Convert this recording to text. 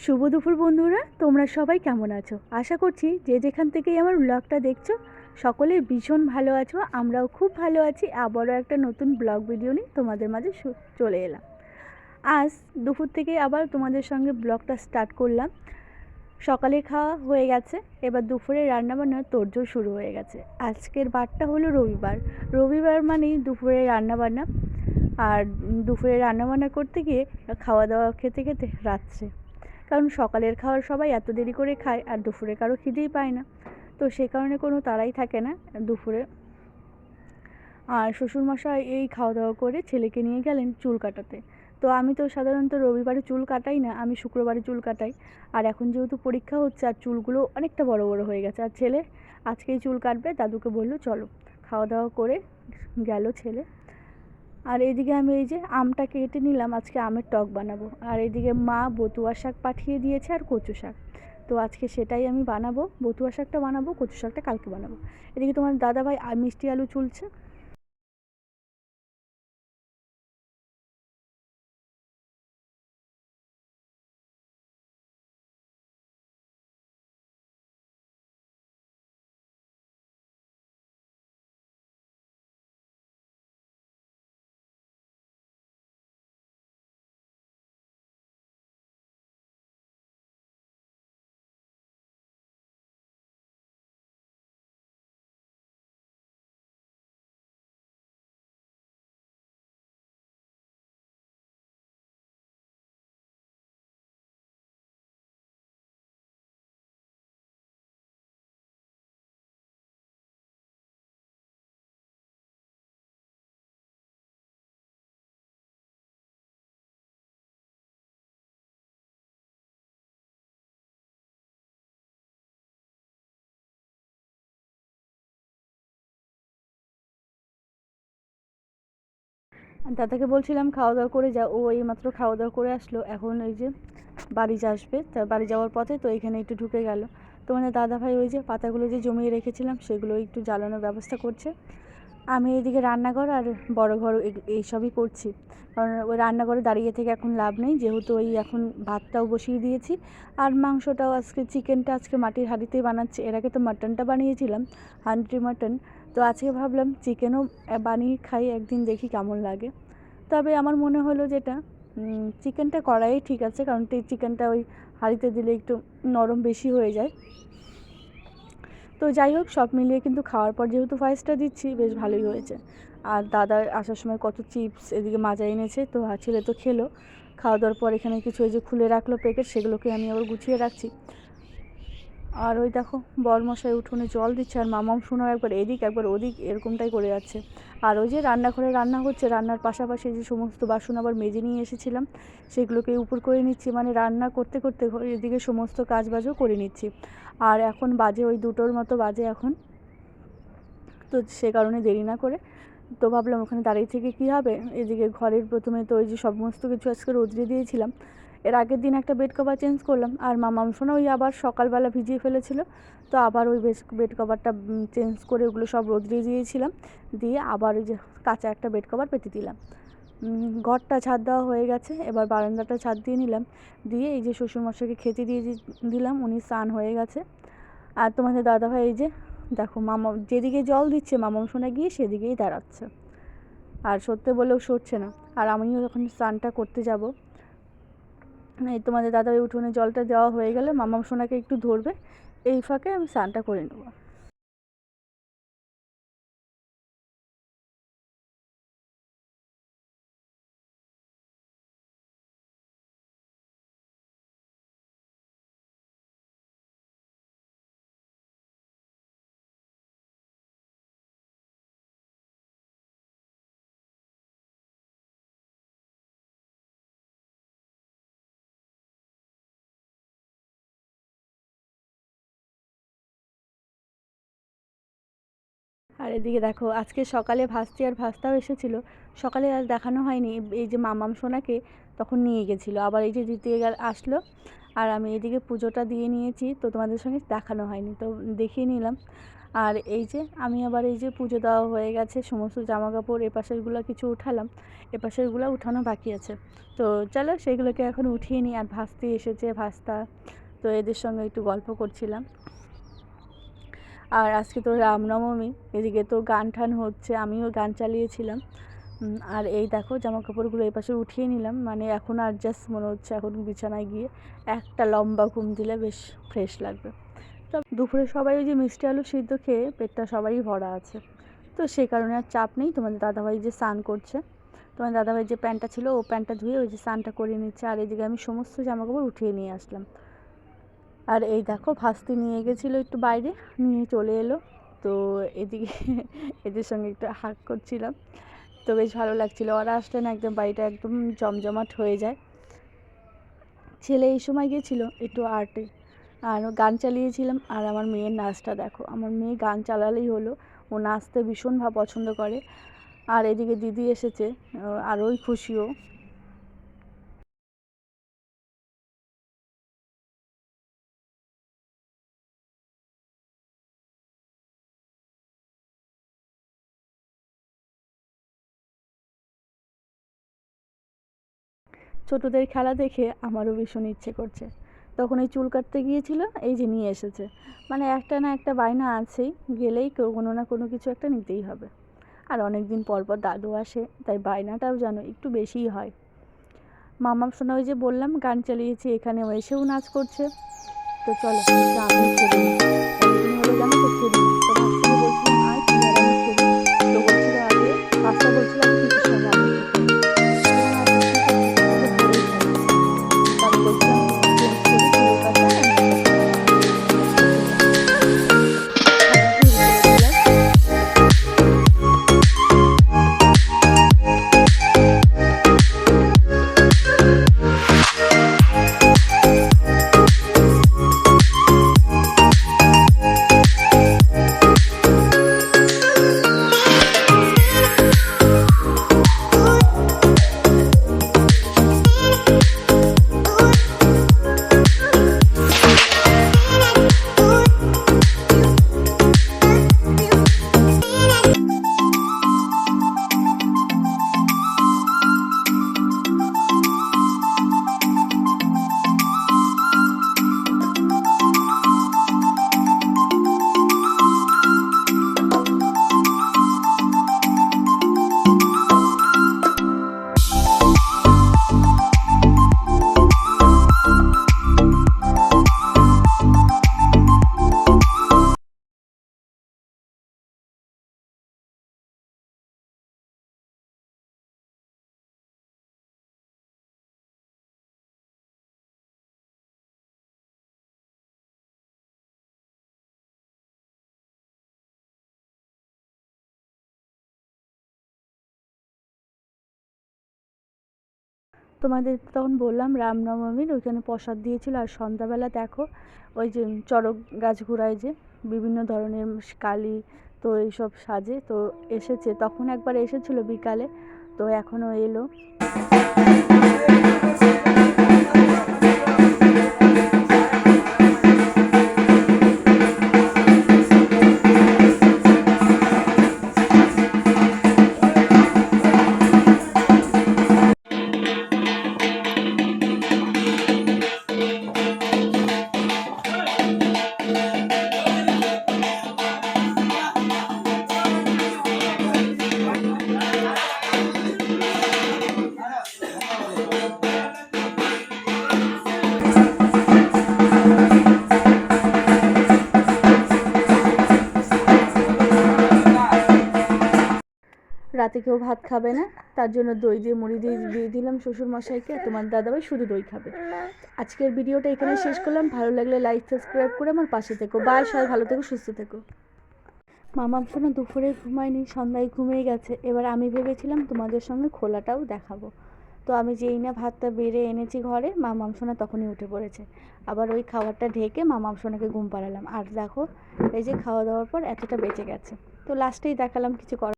শুভ দুপুর বন্ধুরা, তোমরা সবাই কেমন আছো? আশা করছি যে যেখান থেকেই আমার ব্লগটা দেখছো সকলে ভীষণ ভালো আছো। আমরাও খুব ভালো আছি। আবারও একটা নতুন ব্লগ ভিডিও নিয়ে তোমাদের মাঝে চলে এলাম। আজ দুপুর থেকে আবার তোমাদের সঙ্গে ব্লগটা স্টার্ট করলাম। সকালে খাওয়া হয়ে গেছে, এবার দুপুরে রান্নাবান্নার তোড়জোড় শুরু হয়ে গেছে। আজকের বারটা হলো রবিবার। রবিবার মানেই দুপুরে রান্নাবান্না। আর দুপুরে রান্নাবান্না করতে গিয়ে খাওয়া দাওয়া খেতে খেতে রাত্রে, কারণ সকালের খাওয়ার সবাই এত দেরি করে খায় আর দুপুরে কারো খিদেই পায় না, তো সে কারণে কোনো তাড়াই থাকে না দুপুরে। আর শ্বশুরমশাই এই খাওয়া দাওয়া করে ছেলেকে নিয়ে গেলেন চুল কাটাতে। তো আমি তো সাধারণত রবিবারে চুল কাটাই না, আমি শুক্রবারে চুল কাটাই। আর এখন যেহেতু পরীক্ষা হচ্ছে আর চুলগুলো অনেকটা বড় বড় হয়ে গেছে, আর ছেলে আজকেই চুল কাটবে, দাদুকে বললো চলো। খাওয়া দাওয়া করে গেল ছেলে। আর এইদিকে আমি এই যে আমটা কেটে নিলাম, আজকে আমের টক বানাবো। আর এইদিকে মা বতুয়া শাক পাঠিয়ে দিয়েছে আর কচু শাক, তো আজকে সেটাই আমি বানাবো। বতুয়া শাকটা বানাবো, কচু শাকটা কালকে বানাবো। এদিকে তোমার দাদাভাই মিষ্টি আলু চুলছে। দাদাকে বলছিলাম খাওয়া দাওয়া করে যা, ও এইমাত্র খাওয়া দাওয়া করে আসলো। এখন এই যে বাড়ি আসবে, তার বাড়ি যাওয়ার পথে তো এখানে একটু ঢুকে গেল। তো মানে দাদাভাই ওই যে পাতাগুলো যে জমিয়ে রেখেছিলাম সেগুলো একটু জ্বালানোর ব্যবস্থা করছে। আমি এইদিকে রান্নাঘর আর বড় ঘর এইসবই করছি, কারণ ওই রান্নাঘরে দাঁড়িয়ে থেকে এখন লাভ নেই, যেহেতু ওই এখন ভাতটাও বসিয়ে দিয়েছি। আর মাংসটাও আজকে চিকেনটা আজকে মাটির হাঁড়িতেই বানাচ্ছি। এর আগে তো মাটনটা বানিয়েছিলাম, হান্ডি মাটন। তো আজকে ভাবলাম চিকেনও বানিয়ে খাই একদিন, দেখি কেমন লাগে। তবে আমার মনে হলো যেটা চিকেনটা করাই ঠিক আছে, কারণ চিকেনটা ওই হাঁড়িতে দিলে একটু নরম বেশি হয়ে যায়। তো যাই হোক, সব মিলিয়ে কিন্তু খাওয়ার পর যেহেতু ভয়েসটা দিচ্ছি বেশ ভালোই হয়েছে। আর দাদা আসার সময় কত চিপস এদিকে মাজা এনেছে, তো ছেলে তো খেলো। খাওয়া দাওয়ার পর এখানে কিছু এই যে খুলে রাখলো প্যাকেট, সেগুলোকে আমি আবার গুছিয়ে রাখছি। আর ওই দেখো বরমশাই উঠোনে জল দিচ্ছে, আর মামাম শোনো একবার এদিক একবার ওদিক এরকমটাই করে যাচ্ছে। আর ওই যে রান্নাঘরে রান্না হচ্ছে, রান্নার পাশাপাশি যে সমস্ত বাসন আবার মেজে নিয়ে এসেছিলাম সেগুলোকে উপর করে নিচ্ছি, মানে রান্না করতে করতে এদিকে সমস্ত কাজবাজও করে নিচ্ছি। আর এখন বাজে ওই 2টোর মতো বাজে এখন, তো সে কারণে দেরি না করে তো ভাবলাম ওখানে দাঁড়িয়ে থেকে কী হবে। এদিকে ঘরের প্রথমে তো ওই যে সমস্ত কিছু আজকে রোদ্রে দিয়েছিলাম, এর আগের দিন একটা বেড কভার চেঞ্জ করলাম, আর মামাম সোনা ওই আবার সকালবেলা ভিজিয়ে ফেলেছিল, তো আবার ওই বেড কভারটা চেঞ্জ করে ওগুলো সব রোদ্রে দিয়েছিলাম, দিয়ে আবার ওই যে কাঁচা একটা বেড কভার পেতে দিলাম। ঘরটা ছাদ দেওয়া হয়ে গেছে, এবার বারান্দাটা ছাদ দিয়ে নিলাম, দিয়ে এই যে শ্বশুরমশাইকে খেতে দিয়ে দিলাম, উনি স্নান হয়ে গেছে। আর তোমাদের দাদাভাই এই যে দেখো মামা যেদিকে জল দিচ্ছে মামাম শোনা গিয়ে সেদিকেই দাঁড়াচ্ছে, আর সরতে বলেও সরছে না। আর আমিও যখন স্নানটা করতে যাব, এই তোমাদের দাদাভাই উঠোনে জলটা দেওয়া হয়ে গেলে মামাম সোনাকে একটু ধরবে, এই ফাঁকে আমি স্নানটা করে নেবো। আর এদিকে দেখো আজকে সকালে ভাস্তি আর ভাস্তাও এসেছিলো। সকালে আজ দেখানো হয়নি, এই যে মামাম সোনাকে তখন নিয়ে গেছিলো, আবার এই যে দিতে আসলো। আর আমি এদিকে পুজোটা দিয়ে নিয়েছি, তো তোমাদের সঙ্গে দেখানো হয়নি, তো দেখিয়ে নিলাম। আর এই যে আমি আবার এই যে পুজো দেওয়া হয়ে গেছে, সমস্ত জামা কাপড় এপাশেরগুলো কিছু উঠালাম, এপাশেরগুলো উঠানো বাকি আছে। তো চলো সেইগুলোকে এখন উঠিয়ে নিই। আর ভাস্তি এসেছে, ভাস্তা, তো এদের সঙ্গে একটু গল্প করছিলাম। আর আজকে তো রামনবমী, এদিকে তো গান টান হচ্ছে, আমিও গান চালিয়েছিলাম। আর এই দেখো জামা কাপড়গুলো এই পাশে উঠিয়ে নিলাম, মানে এখন আর জাস্ট মনে হচ্ছে এখন বিছানায় গিয়ে একটা লম্বা ঘুম দিলে বেশ ফ্রেশ লাগবে। তো দুপুরে সবাই ওই যে মিষ্টি আলু সিদ্ধ খেয়ে পেটটা সবারই ভরা আছে, তো সেই কারণে আর চাপ নেই। তোমাদের দাদাভাই যে স্নান করছে, তোমাদের দাদাভাই যে প্যান্টটা ছিল ও প্যান্টটা ধুয়ে ওই যে স্নানটা করে নিচ্ছে। আর এদিকে আমি সমস্ত জামা কাপড় উঠিয়ে নিয়ে আসলাম। আর এই দেখো ভাস্তি নিয়ে গেছিলো একটু বাইরে, নিয়ে চলে এলো। তো এদিকে এদের সঙ্গে একটু হাগ করছিলাম, তো বেশ ভালো লাগছিলো। ওরা আসলে না একদম বাড়িটা একদম জমজমাট হয়ে যায়। ছেলে এই সময় গেছিলো একটু আর্টে, আর গান চালিয়েছিলাম। আর আমার মেয়ের নাচটা দেখো, আমার মেয়ে গান চালালেই হলো, ও নাচতে ভীষণ পছন্দ করে। আর এদিকে দিদি এসেছে, আরোই খুশিও। ছোটদের খেলা দেখে আমারও ভীষণ ইচ্ছে করছে। তখন এই চুল কাটতে গিয়েছিল, এই যে নিয়ে এসেছে, মানে একটা না একটা বায়না আছেই, গেলেই কোনো না কোনো কিছু একটা নিতেই হবে। আর অনেক দিন পর পর দাদু আসে, তাই বায়নাটাও যেন একটু বেশিই হয়। মামাম শোনা, ওই যে বললাম গান চালিয়েছি, এখানে এসেও নাচ করছে। তো চলো আমি খেলি, অনেকদিন হলো জানো তো খেলি না। তো ভাস্তাকে বলছিলাম আয় তুই আর আমি খেলি। তো বলছিল আগে, ভাস্তা বলছিল আগে কিছু সঙ্গে আমি একটু খেলি। আমি বলছিলাম গেমস খেলি, তুই ওটা খেল, আমি একটা তোমাদের তখন বললাম রামনবমীর ওইখানে প্রসাদ দিয়েছিল। আর সন্ধ্যাবেলা দেখো ওই যে চড়ক গাছ ঘোড়ায় যে বিভিন্ন ধরনের কালী, তো এইসব সাজে তো এসেছে। তখন একবার এসেছিলো বিকালে, তো এখনও এলো। রাতে কেউ ভাত খাবে না, তার জন্য দই দিয়ে মুড়ি দিয়ে দিয়ে দিলাম শ্বশুরমশাইকে। আর তোমার দাদাভাই শুধু দই খাবে। আজকের ভিডিওটা এখানে শেষ করলাম। ভালো লাগলে লাইক সাবস্ক্রাইব করে আমার পাশে থেকো। বাই, সবাই ভালো থেকো, সুস্থ থেকো। মামাম শোনা দুপুরে ঘুমায়নি, সন্ধ্যায় ঘুমিয়ে গেছে। এবার আমি ভেবেছিলাম তোমাদের সঙ্গে খোলাটাও দেখাবো। তো আমি যেই না ভাতটা বেড়ে এনেছি ঘরে, মামাম সোনা তখনই উঠে পড়েছে। আবার ওই খাবারটা ঢেকে মামাম সোনাকে ঘুম পাড়ালাম। আর দেখো এই যে খাওয়া দাওয়ার পর এতটা বেঁচে গেছে। তো লাস্টেই দেখালাম, কিছু করার